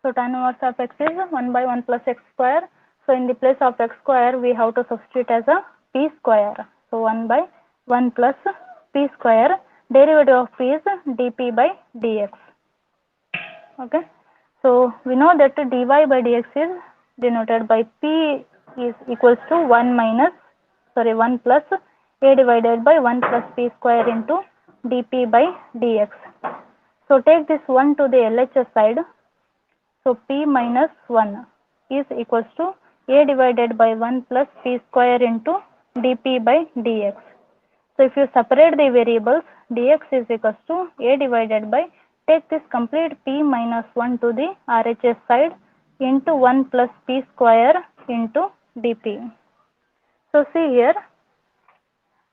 So tan inverse of x is 1 by 1 plus x square. So in the place of x square, we have to substitute as a p square. So 1 by 1 plus p square. Derivative of p is dp by dx. Okay. So we know that dy by dx is denoted by p is equals to 1 plus a divided by 1 plus p square into dp by dx. So take this 1 to the LHS side. So p minus 1 is equals to a divided by 1 plus p square into dp by dx. So if you separate the variables, dx is equals to a divided by, take this complete p minus 1 to the RHS side into 1 plus p square into dp. So see here,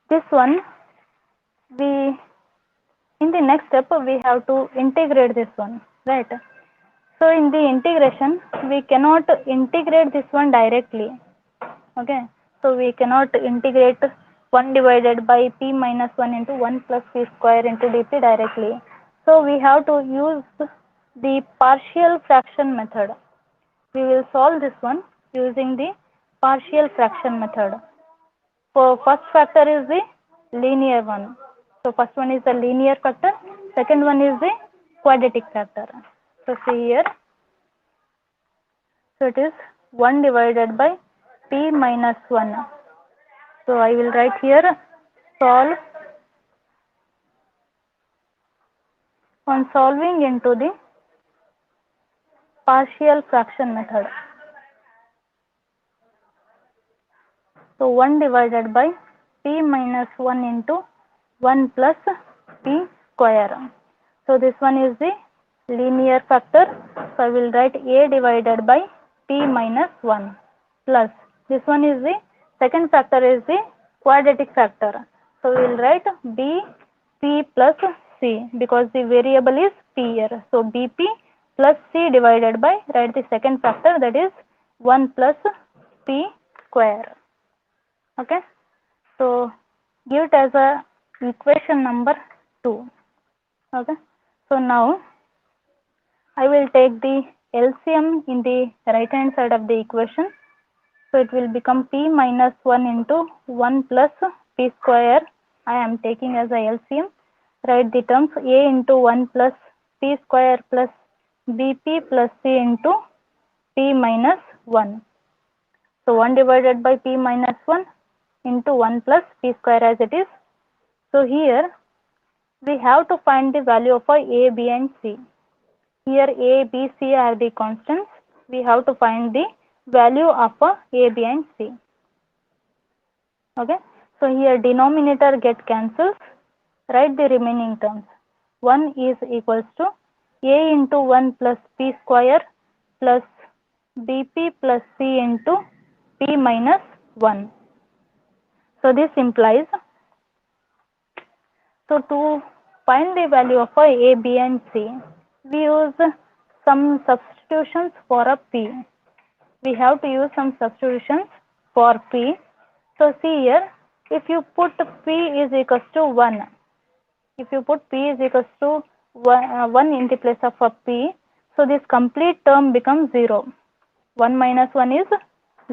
this one we, in the next step we have to integrate this one, right? So in the integration, we cannot integrate this one directly. Okay. So we cannot integrate 1 divided by p minus 1 into 1 plus p square into dp directly. So we have to use the partial fraction method. We will solve this one using the partial fraction method. So first factor is the linear one. So first one is the linear factor, second one is the quadratic factor. So see here, so it is 1 divided by p minus 1. So I will write here solve. On solving into the partial fraction method. So 1 divided by p minus 1 into 1 plus p square. So this one is the linear factor. So I will write a divided by p minus 1 plus, this one is the second factor is the quadratic factor. So we will write b p plus c because the variable is p here. So bp plus c divided by, write the second factor, that is 1 plus p square. Okay. So give it as a equation number 2. Okay. So now I will take the LCM in the right hand side of the equation. So it will become p minus 1 into 1 plus p square. I am taking as a LCM. Write the terms a into 1 plus p square plus bp plus c into p minus 1. So 1 divided by p minus 1 into 1 plus p square as it is. So here we have to find the value of a, b and c. Here a, b, c are the constants. We have to find the value of a, b and c. Okay. So here denominator get cancels. Write the remaining terms. 1 is equals to a into 1 plus p square plus bp plus c into p minus 1. So this implies, so to find the value of a, b and c, we use some substitutions for a p. We have to use some substitutions for p. So see here, if you put p is equals to 1, if you put p is equals to 1 in the place of a p, so this complete term becomes 0. 1 minus 1 is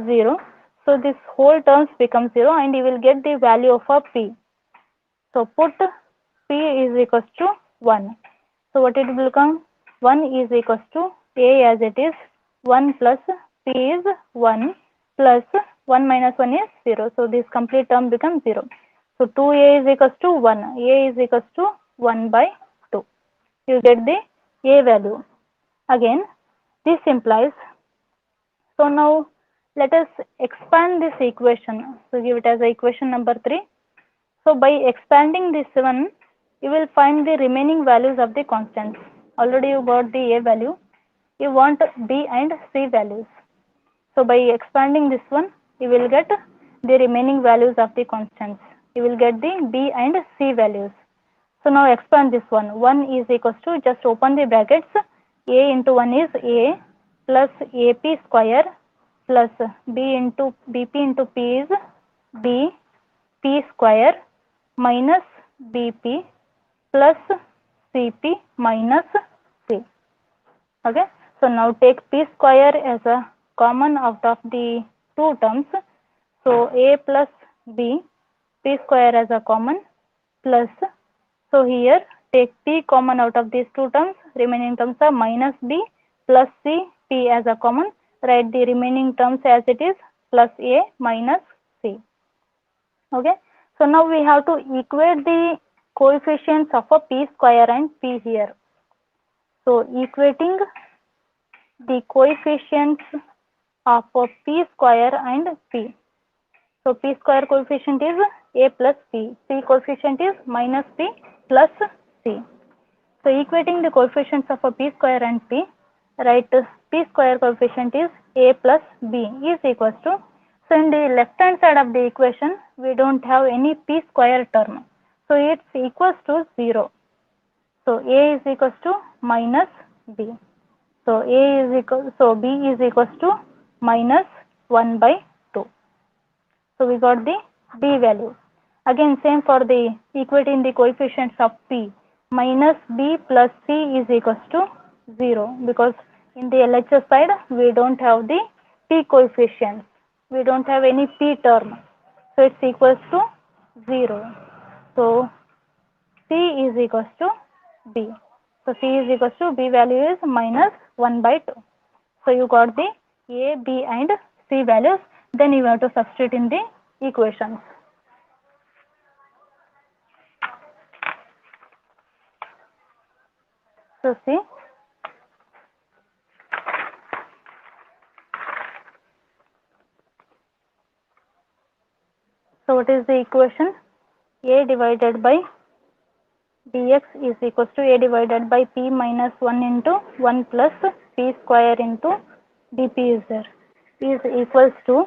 0. So this whole terms becomes 0 and you will get the value of a p. So put p is equals to 1. So what it will become? 1 is equals to a as it is, 1 plus p is 1 plus 1 minus 1 is 0. So this complete term becomes 0. So 2a is equals to 1. A is equals to 1 by 2. You get the a value. Again, this implies, so now let us expand this equation. So give it as a equation number 3. So by expanding this one, you will find the remaining values of the constants. Already you got the a value. You want b and c values. So by expanding this one, you will get the remaining values of the constants. You will get the b and c values. So now expand this one. 1 is equals to, just open the brackets, a into 1 is a plus ap square plus b into bp into p is b p square minus bp plus cp minus c. Okay. So now take p square as a common out of the two terms. So a plus b, p square as a common, plus, so here take p common out of these two terms, remaining terms are minus b plus c, p as a common, write the remaining terms as it is, plus a minus c. Okay, so now we have to equate the coefficients of a p square and p here. So equating the coefficients of a p square and p. So p square coefficient is a plus p, p coefficient is minus p plus c. So equating the coefficients of a p square and p, write p square coefficient is a plus b is equals to, so in the left hand side of the equation we don't have any p square term, so it's equals to 0. So a is equals to minus b. So b is equals to minus 1 by 2. So we got the b value. Again same for the equating the coefficients of p, minus b plus c is equals to 0, because in the LHS side we don't have the p coefficients, we don't have any p term, so it's equals to 0. So c is equals to b. So c is equals to, b value is minus 1 by 2. So you got the a, b and c values, then you have to substitute in the equations. So see, so what is the equation? A divided by dx is equals to a divided by p minus 1 into 1 plus p square into dp is there, is equals to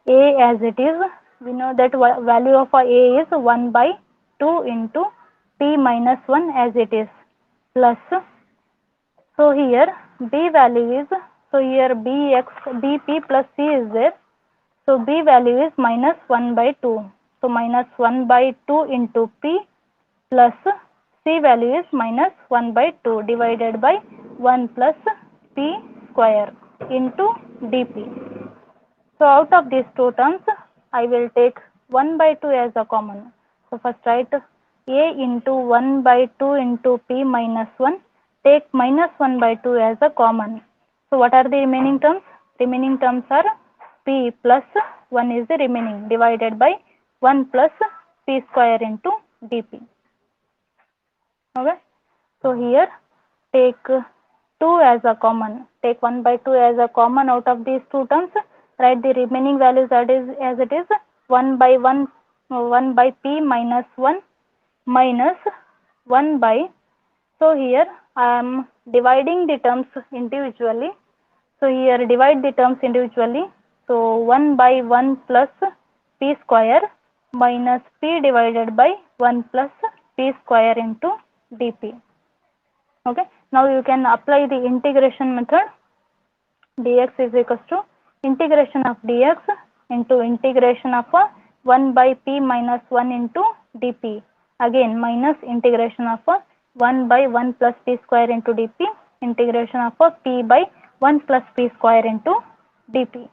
a as it is. We know that value of a is 1 by 2 into p minus 1 as it is, plus, so here b value is, so here bp plus c is there, so b value is minus 1 by 2. So minus 1 by 2 into p plus c value is minus 1 by 2 divided by 1 plus p square into dp. So out of these two terms, I will take 1 by 2 as a common. So first write a into 1 by 2 into p minus 1, take minus 1 by 2 as a common. So what are the remaining terms? Remaining terms are p plus 1 is the remaining, divided by 1 plus p square into dp. Okay, so here take 2 as a common, take 1 by 2 as a common out of these two terms, write the remaining values that is as it is, 1 by 1 by p minus 1 minus 1 by, so here I am dividing the terms individually, so here divide the terms individually, so 1 by 1 plus p square minus p divided by 1 plus p square into dp. Okay, now you can apply the integration method. Dx is equals to integration of dx into integration of 1 by p minus 1 into dp, again minus integration of 1 by 1 plus p square into dp, integration of p by 1 plus p square into dp.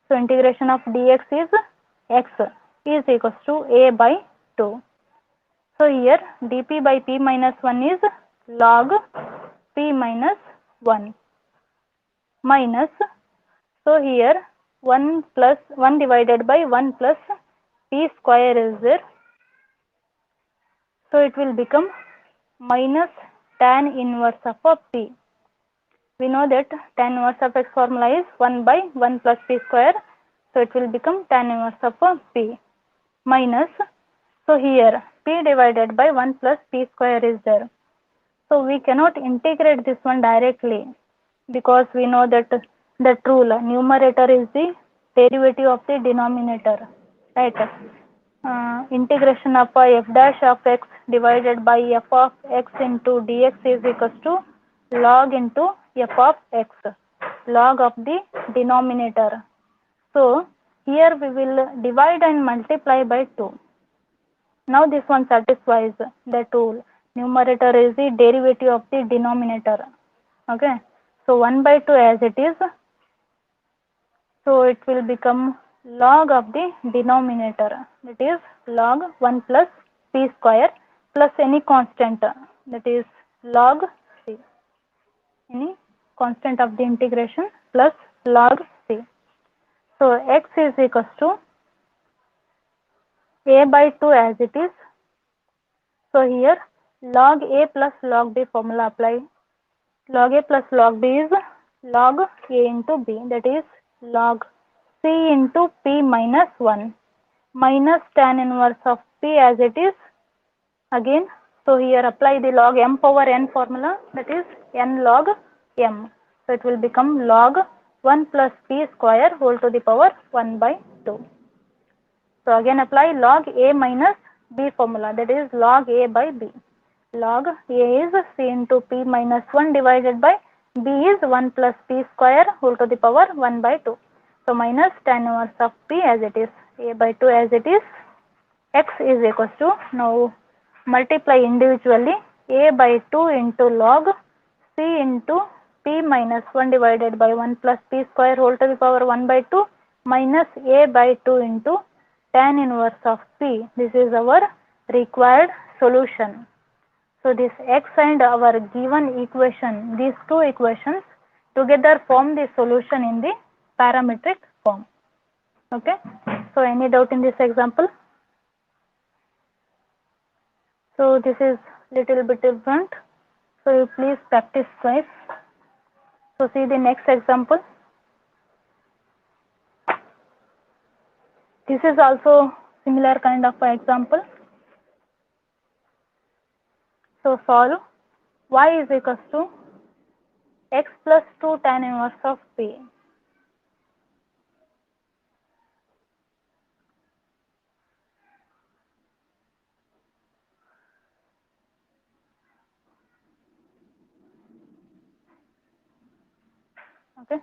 So integration of dx is x is equals to a by 2. So here dp by p minus 1 is log p minus 1 minus, so here 1 plus 1 divided by 1 plus p square is there, so it will become minus tan inverse of p. We know that tan inverse of x formula is 1 by 1 plus p square, so it will become tan inverse of p minus, so here p divided by 1 plus p square is there. So we cannot integrate this one directly, because we know that the rule, numerator is the derivative of the denominator, right? Integration of f dash of x divided by f of x into dx is equals to log into f of x, log of the denominator. So here we will divide and multiply by 2. Now this one satisfies the rule, numerator is the derivative of the denominator. Okay, So 1 by 2 as it is. So it will become log of the denominator, that is log 1 plus p square plus any constant, that is log c, any constant of the integration plus log c. So x is equals to a by 2 as it is. So here log a plus log b formula apply. Log a plus log b is log a into b, that is log c into p minus 1 minus tan inverse of p as it is again. So here apply the log m power n formula, that is n log m. So it will become log 1 plus p square whole to the power 1 by 2. So again apply log a minus b formula, that is log a by b. Log a is c into p minus 1 divided by b is 1 plus p square whole to the power 1 by 2. So minus tan inverse of p as it is, a by 2 as it is. X is equals to, now multiply individually, a by 2 into log c into p minus 1 divided by 1 plus p square whole to the power 1 by 2 minus a by 2 into tan inverse of p. This is our required solution. So this x and our given equation, these two equations together form the solution in the parametric form. Okay. So any doubt in this example? So this is little bit different. So you please practice twice. So see the next example. This is also similar kind of example. So solve y is equals to x plus 2 tan inverse of p. Okay.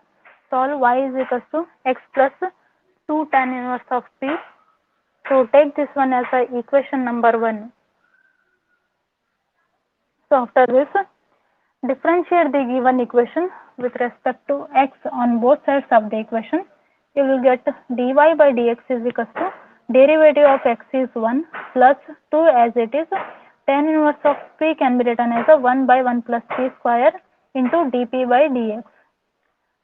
Solve y is equals to x plus 2 tan inverse of p. So take this one as a equation number 1. So after this, differentiate the given equation with respect to x on both sides of the equation. You will get dy by dx is equals to derivative of x is 1 plus 2 as it is. Tan inverse of p can be written as a 1 by 1 plus p square into dp by dx.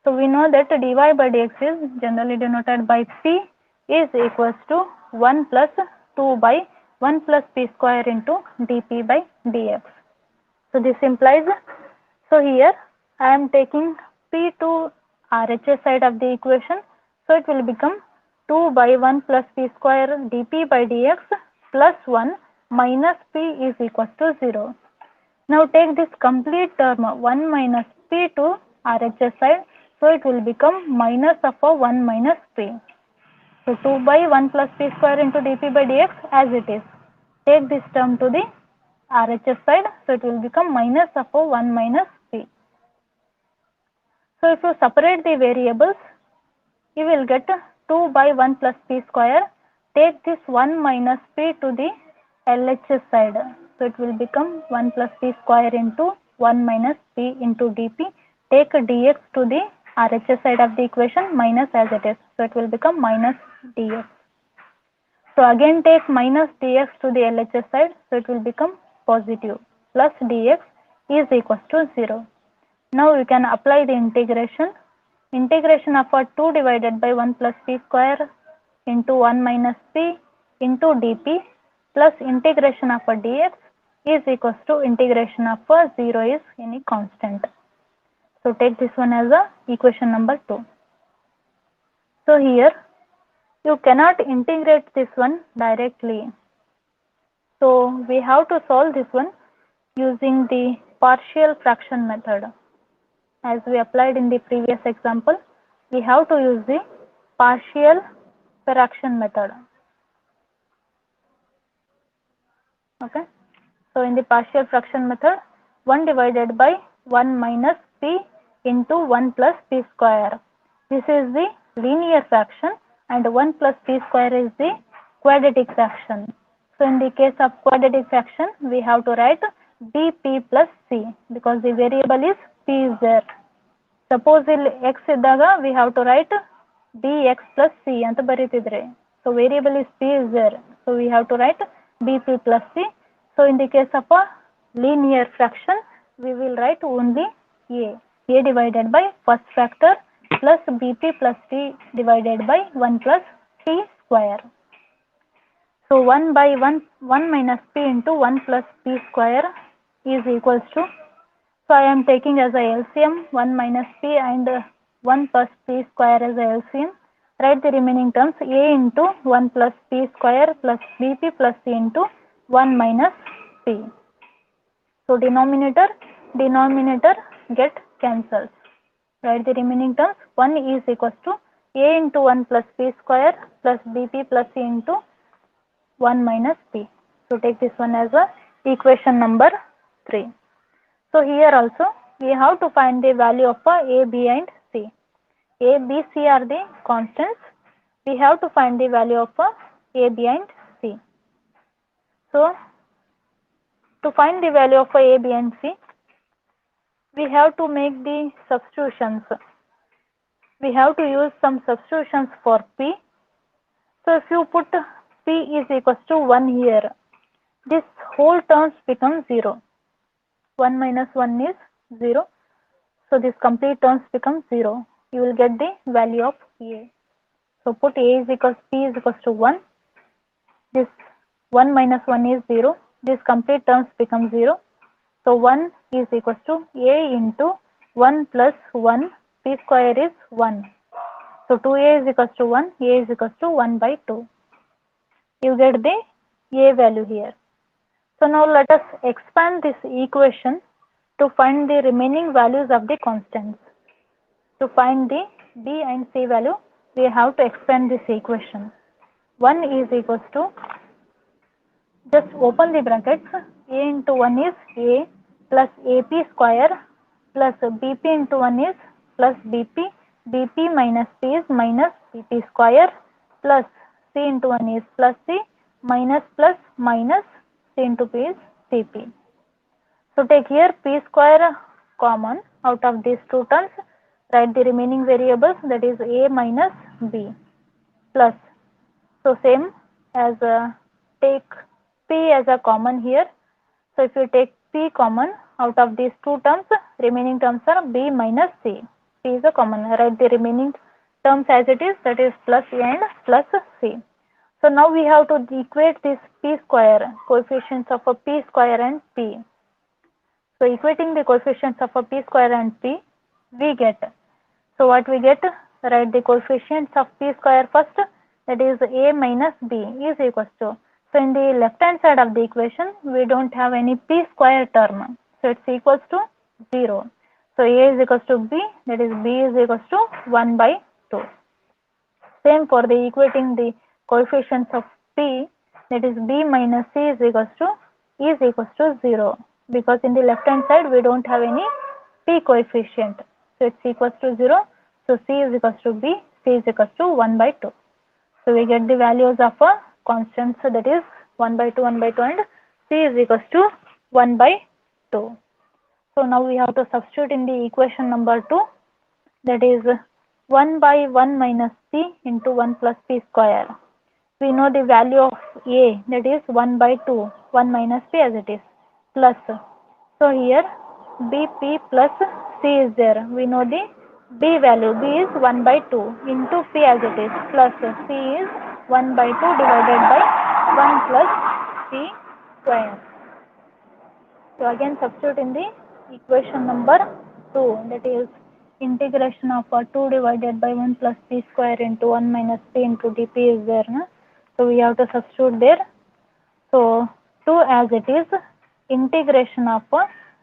So we know that dy by dx is generally denoted by p is equals to 1 plus 2 by 1 plus p square into dp by dx. So this implies, so here I am taking p to RHS side of the equation. So it will become 2 by 1 plus p square dp by dx plus 1 minus p is equals to 0. Now take this complete term 1 minus p to RHS side. So it will become minus of a 1 minus p. So 2 by 1 plus p square into dp by dx as it is. Take this term to the RHS side. So it will become minus of a 1 minus p. So if you separate the variables, you will get 2 by 1 plus p square. Take this 1 minus p to the LHS side. So it will become 1 plus p square into 1 minus p into dp. Take dx to the RHS side of the equation minus as it is. So it will become minus dx. So again take minus dx to the LHS side. So it will become positive plus dx is equals to 0. Now you can apply the integration. Integration of a 2 divided by 1 plus p square into 1 minus p into dp plus integration of a dx is equals to integration of a 0 is any constant. So take this one as a equation number 2. So here you cannot integrate this one directly. So we have to solve this one using the partial fraction method. As we applied in the previous example, we have to use the partial fraction method. Okay. So in the partial fraction method, 1 divided by 1 minus p into 1 plus p square. This is the linear fraction and 1 plus p square is the quadratic fraction. So in the case of quadratic fraction, we have to write dp plus c because the variable is p is there. Suppose ಇಲ್ಲಿ x ಇದ್ದಾಗ we have to write bx plus c ಅಂತ ಬರೀತಿದ್ರೆ. So variable is p is there. So we have to write bp plus c. So in the case of a linear fraction, we will write only a divided by first factor plus bp plus c divided by 1 plus c square. So 1 by 1 minus p into 1 plus p square is equals to, so I am taking as a LCM 1 minus p and 1 plus p square as a LCM. Write the remaining terms a into 1 plus p square plus bp plus c into 1 minus p. So denominator get cancels. Write the remaining terms. 1 is equals to a into 1 plus p square plus bp plus c into 1 minus p. So take this one as a equation number 3. So here also we have to find the value of a, b and c. A, b, c are the constants. We have to find the value of a, b and c. So to find the value of a, b and c, we have to make the substitutions. We have to use some substitutions for p. So if you put p is equals to 1 here, this whole terms become 0. 1 minus 1 is 0. So this complete terms become 0. You will get the value of a. So put a is equals p is equals to 1. This 1 minus 1 is 0. This complete terms become 0. So 1 is equals to a into 1 plus 1, p square is 1. So 2a is equals to 1, a is equals to 1 by 2. You get the a value here. So now let us expand this equation to find the remaining values of the constants. To find the b and c value, we have to expand this equation. 1 is equals to, just open the brackets, a into 1 is a plus ap square plus bp into 1 is plus bp, bp minus p is minus bp square plus c into 1 is plus c minus plus minus c into p is cp. So take here p square common out of these two terms. Write the remaining variables, that is a minus b plus. So same as take p as a common here. So if you take p common out of these two terms, remaining terms are b minus c. P is a common. Write the remaining terms as it is, that is plus a and plus c. So now we have to equate this p square, coefficients of a p square and p. So equating the coefficients of a p square and p, we get. So what we get? Write the coefficients of p square first, that is a minus b is equals to. So in the left hand side of the equation, we don't have any p square term. So it's equals to 0. So a is equals to b, that is b is equals to 1 by 2. Same for the equating the coefficients of p, that is b minus c is equals to 0, because in the left hand side we don't have any p coefficient. So it's equals to 0. So c is equals to b, c is equals to 1 by 2. So we get the values of a constant, so that is 1 by 2, 1 by 2 and c is equals to 1 by 2. So now we have to substitute in the equation number 2, that is 1 by 1 minus p into 1 plus p square. We know the value of a, that is 1 by 2, 1 minus p as it is, plus. So here bp plus c is there. We know the b value, b is 1 by 2 into p as it is, plus c is 1 by 2 divided by 1 plus p square. So again substitute in the equation number 2, that is integration of 2 divided by 1 plus p square into 1 minus p into dp is there. Na? So we have to substitute there. So 2 as it is, integration of,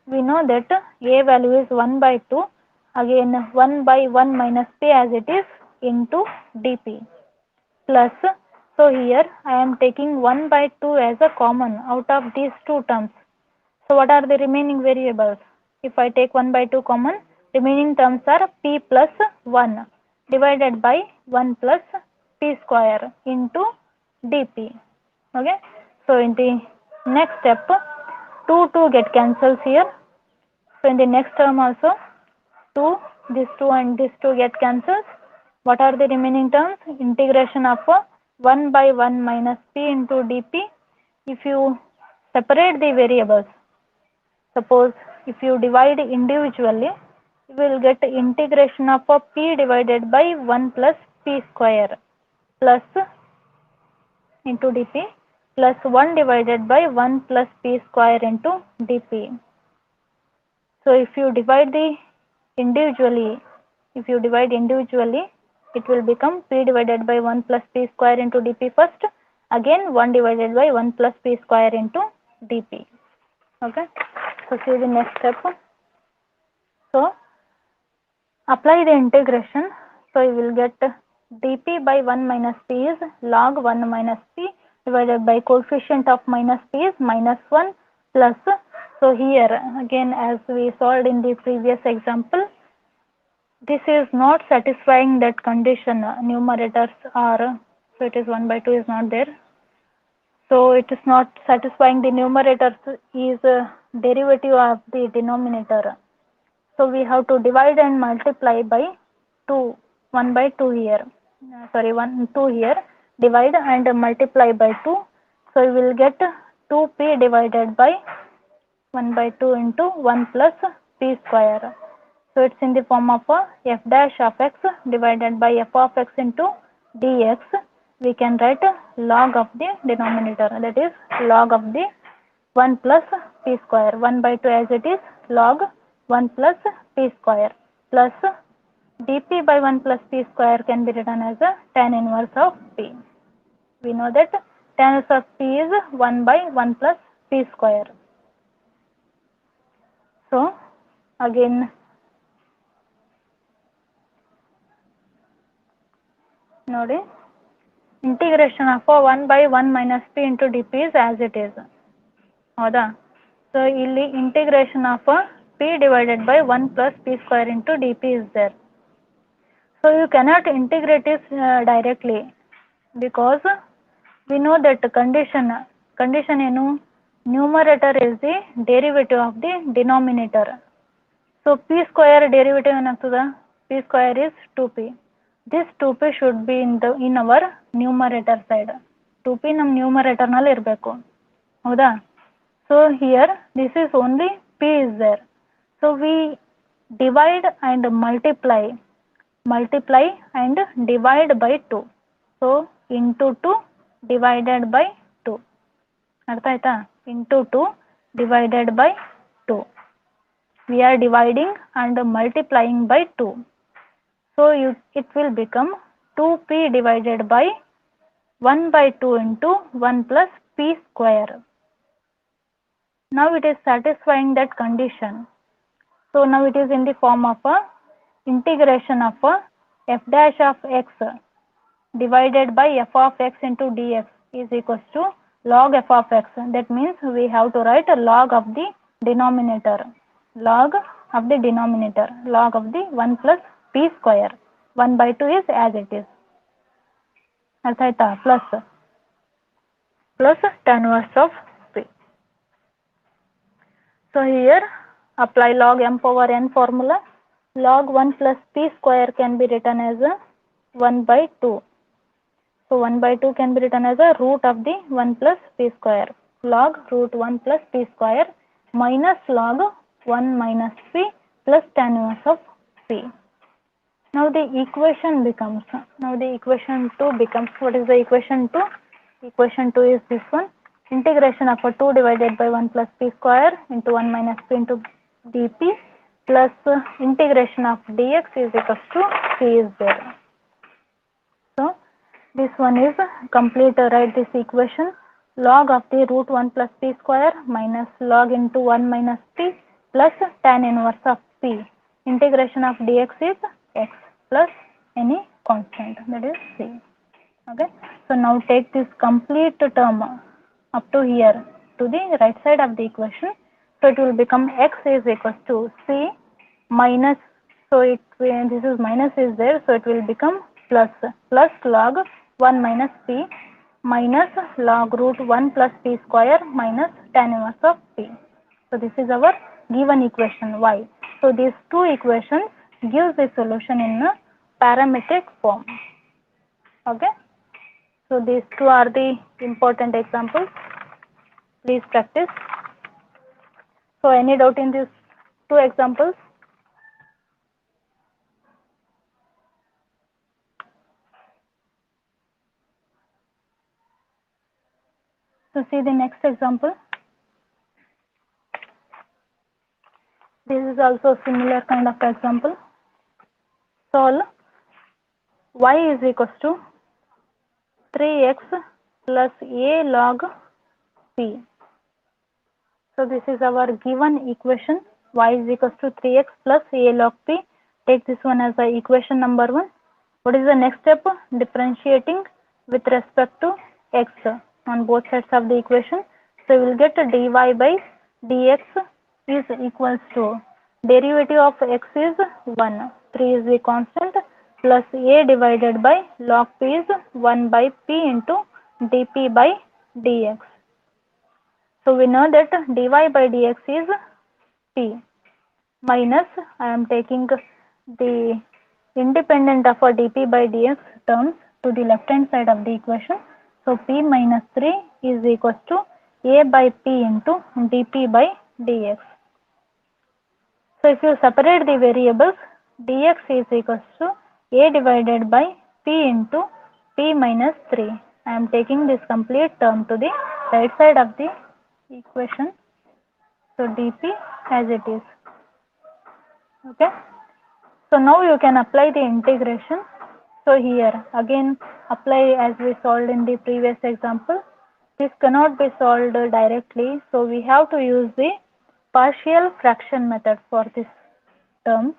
we know that a value is 1 by 2, again 1 by 1 minus p as it is into dp, plus. So here I am taking 1 by 2 as a common out of these two terms. So what are the remaining variables? If I take 1 by 2 common, remaining terms are p plus 1 divided by 1 plus p square into dp. Okay. So in the next step, 2 get cancels here. So in the next term also 2 This 2 and this 2 get cancelled. What are the remaining terms? Integration of 1 by 1 minus p into dp. If you separate the variables, suppose if you divide individually, you will get integration of p divided by 1 plus p square plus into dp plus 1 divided by 1 plus p square into dp. So if you divide individually, it will become p divided by 1 plus p square into dp first, again 1 divided by 1 plus p square into dp. Okay, so see the next step. So apply the integration. So you will get dp by 1 minus p is log 1 minus p divided by coefficient of minus p is minus 1 plus. So here again, as we solved in the previous example, this is not satisfying that condition. Numerators are, so it is 1 by 2 is not there. So it is not satisfying the numerators is derivative of the denominator. So we have to divide and multiply by 2, 1 by 2 here, 2 here, divide and multiply by 2. So we will get 2p divided by 1 by 2 into 1 plus p square. So it's in the form of f dash of x divided by f of x into dx. We can write log of the denominator, that is log of the 1 plus p square. 1 by 2 as it is log 1 plus p square plus dp by 1 plus p square can be written as a tan inverse of p. We know that tan inverse of p is 1 by 1 plus p square. So again, ನೋಡಿ, integration of 1 by 1 minus p into dp is as it is. ಹೌದಾ? So ಇಲ್ಲಿ integration of p divided by 1 plus p square into dp is there. So you cannot integrate it directly, because we know that condition ಏನು, numerator is the derivative of the denominator. So p square derivative ಏನಾಗ್ತದ? p square is 2p. This 2p should be in our numerator side. 2p ನಮ್ಮ numerator ನಲ್ಲಿ ಇರಬೇಕು. ಹೌದಾ? So here this is only p is there. So we divide and multiply and divide by 2. So into 2 divided by 2. ಅರ್ಥ ಆಯ್ತಾ? into 2 divided by 2. We are dividing and multiplying by 2. So it will become 2p divided by 1 by 2 into 1 plus p square. Now it is satisfying that condition. So now it is in the form of integration of f dash of x divided by f of x into dx is equals to log f of x. That means we have to write a log of the denominator. Log of the 1 plus p square. 1 by 2 is as it is. ಅರ್ಥ ಆಯ್ತಾ? plus tan inverse of p. So here apply log m power n formula. Log 1 plus p square can be written as 1 by 2. So 1 by 2 can be written as a root of the 1 plus p square. Log root 1 plus p square minus log 1 minus p plus tan inverse of p. Now the equation 2 becomes, what is the equation 2? Equation 2 is this one. Integration of 2 divided by 1 plus p square into 1 minus p into dp plus integration of dx is equals to p is there. So this one is complete. Write this equation. Log of the root 1 plus p square minus log into 1 minus p plus tan inverse of p. Integration of dx is x plus any constant, that is c. Okay. So now take this complete term up to here to the right side of the equation. So it will become x is equals to c minus, so this is minus is there, so it will become plus log 1 minus p minus log root 1 plus p square minus tan inverse of p. So this is our given equation y. So these two equations gives the solution in a parametric form. Okay, so these two are the important examples. Please practice. So any doubt in these two examples? So see the next example. This is also similar kind of example. Solve y is equals to 3x plus a log p. So this is our given equation, y is equals to 3x plus a log p. Take this one as the equation number 1. What is the next step? Differentiating with respect to x on both sides of the equation. So we will get dy by dx is equals to derivative of x is 1, 3 is the constant, plus a divided by log p is 1 by p into dp by dx. So we know that dy by dx is p minus, I am taking the independent of a dp by dx terms to the left hand side of the equation. So p minus 3 is equals to a by p into dp by dx. So if you separate the variables, dx is equals to a divided by p into p minus 3. I am taking this complete term to the right side of the equation. So dp as it is. Okay. So now you can apply the integration. So here again apply as we solved in the previous example. This cannot be solved directly. So we have to use the partial fraction method for this term.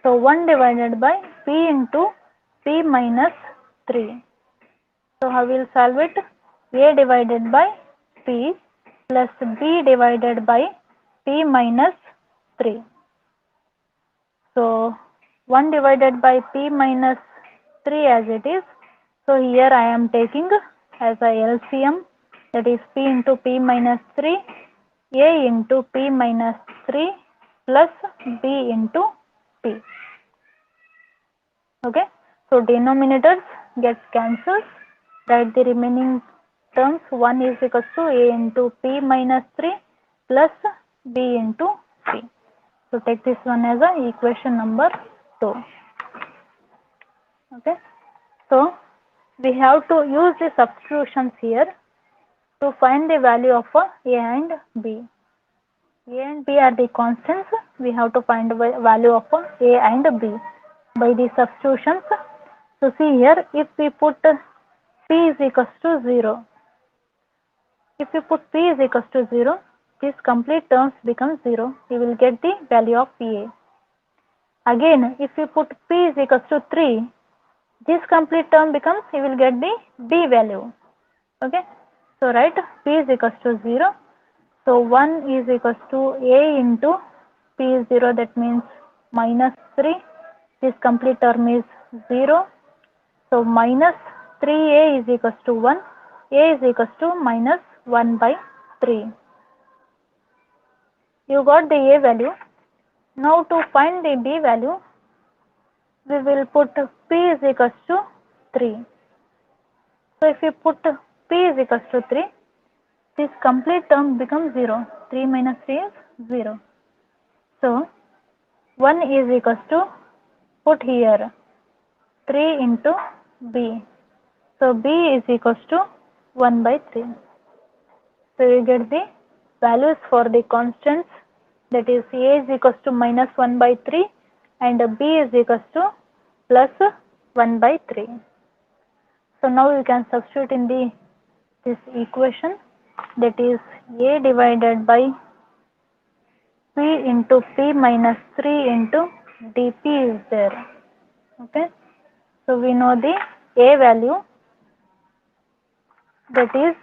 So 1 divided by p into p minus 3. So how we will solve it? A divided by p plus b divided by p minus 3. So 1 divided by p minus 3 as it is. So here I am taking as a LCM, that is p into p minus 3, a into p minus 3 plus b into p. Okay. So denominators get cancelled. Write the remaining terms. 1 is equals to a into p minus 3 plus b into p. So take this one as a equation number 2. Okay. So we have to use the substitutions here to find the value of a and b. A and b are the constants. We have to find the value of a and b by the substitutions. So see here, if we put p is equals to 0, if you put p is equals to 0, these complete terms become 0. You will get the value of a. Again, if you put p is equals to 3, this complete term becomes, you will get the b value. Okay. So write p is equals to 0. So 1 is equals to a into p is 0, that means minus 3. This complete term is 0. So minus 3a is equals to 1. A is equals to minus 1 by 3. You got the a value. Now to find the b value, we will put p is equals to 3. So if you put p is equals to 3, this complete term becomes 0. 3 minus 3 is 0. So 1 is equals to, put here 3 into b. So b is equals to 1 by 3. So you get the values for the constants, that is a is equals to minus 1 by 3 and b is equals to plus 1 by 3. So now you can substitute in this equation, that is a divided by p into p minus 3 into dp is there. Okay. So we know the a value, that is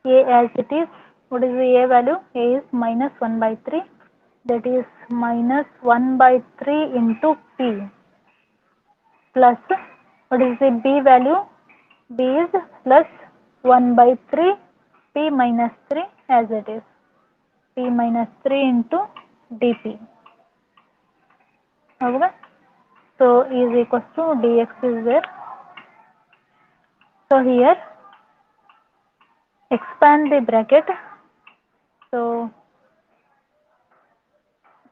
a as it is. What is the a value? A is minus 1 by 3, that is minus 1 by 3 into p plus, what is the b value? B is plus 1 by 3 p minus 3 as it is, p minus 3 into dp. Okay, so is equals to dx is there. So here expand the bracket. So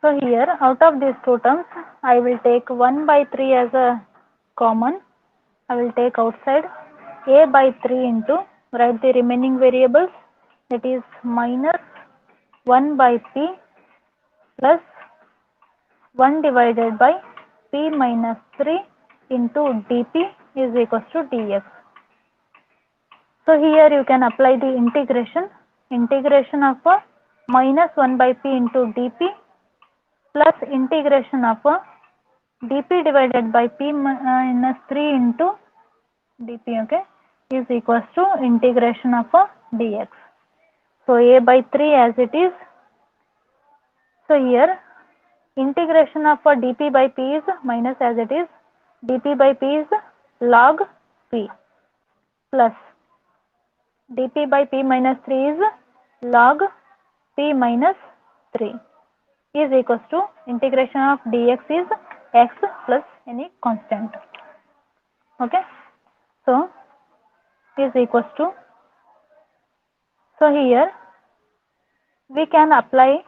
here out of these two terms I will take 1 by 3 as a common. I will take outside a by 3 into, write the remaining variables, that is minus 1 by p plus 1 divided by p minus 3 into dp is equals to dx. So here you can apply the integration of minus 1 by p into dp plus integration of dp divided by p minus 3 into dp, okay, is equals to integration of dx. So a by 3 as it is. So here integration of dp by p is minus as it is, dp by p is log p plus dp by p minus 3 is log p minus 3 is equals to integration of dx is x plus any constant. Okay, so is equals to, so here we can apply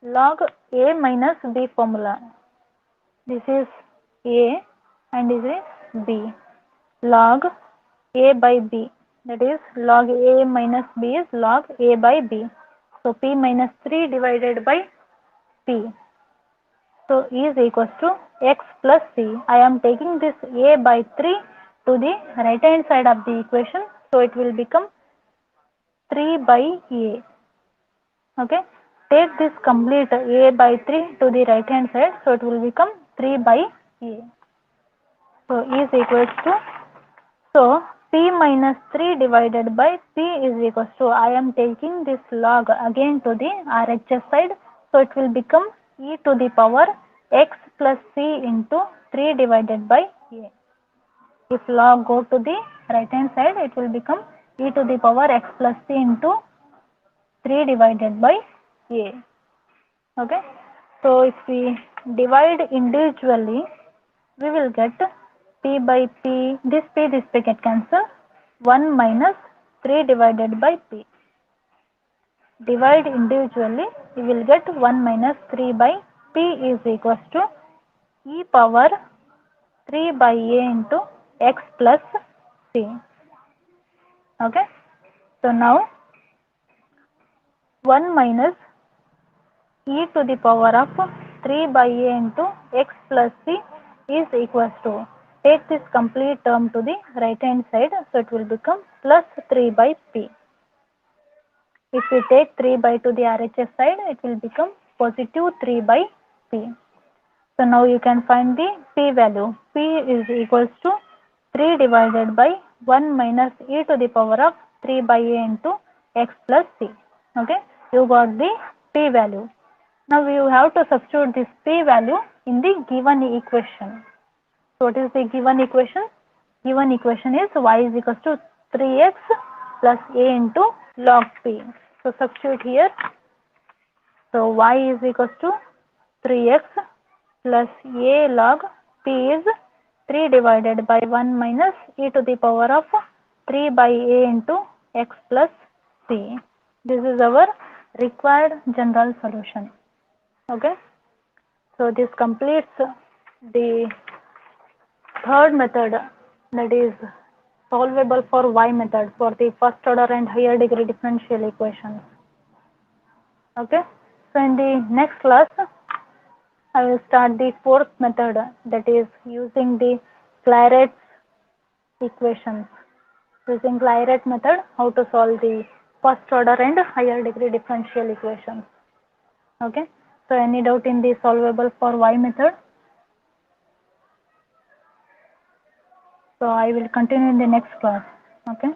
log a minus b formula. This is a and this is b. Log a by b, that is log a minus b is log a by b. So p minus 3 divided by p. So is equals to x plus c. I am taking this a by 3 to the right hand side of the equation. So it will become 3 by a. Okay. Take this complete a by 3 to the right hand side. So it will become 3 by a. So is equals to, so p minus 3 divided by p is equals to, I am taking this log again to the RHS side. So it will become e to the power x plus c into 3 divided by a. If log go to the right hand side, it will become e to the power x plus c into 3 divided by a. Okay. So if we divide individually, we will get p by p, this get cancelled, 1 minus 3 divided by p. Divide individually, we will get 1 minus 3 by p is equals to e power 3 by a into x plus c. Okay. So now 1 minus e to the power of 3 by a into x plus c is equals to, take this complete term to the right hand side. So it will become plus 3 by p. If we take 3 by to the RHS side, it will become positive 3 by p. So now you can find the p value. P is equals to 3 divided by 1 minus e to the power of 3 by a into x plus c. Okay, you got the p value. Now you have to substitute this p value in the given equation. So what is the given equation? Given equation is y is equals to 3x plus a into log p. So substitute here. So y is equals to 3x plus a log p is 3 divided by 1 minus e to the power of 3 by a into x plus c. This is our required general solution. Okay. So this completes the third method, that is solvable for y method for the first order and higher degree differential equations. Okay. So in the next class, I will start the fourth method, that is using the Clairaut's equations. Using Clairaut method, how to solve the first order and higher degree differential equations. Okay. So any doubt in the solvable for y method? So I will continue in the next class. Okay.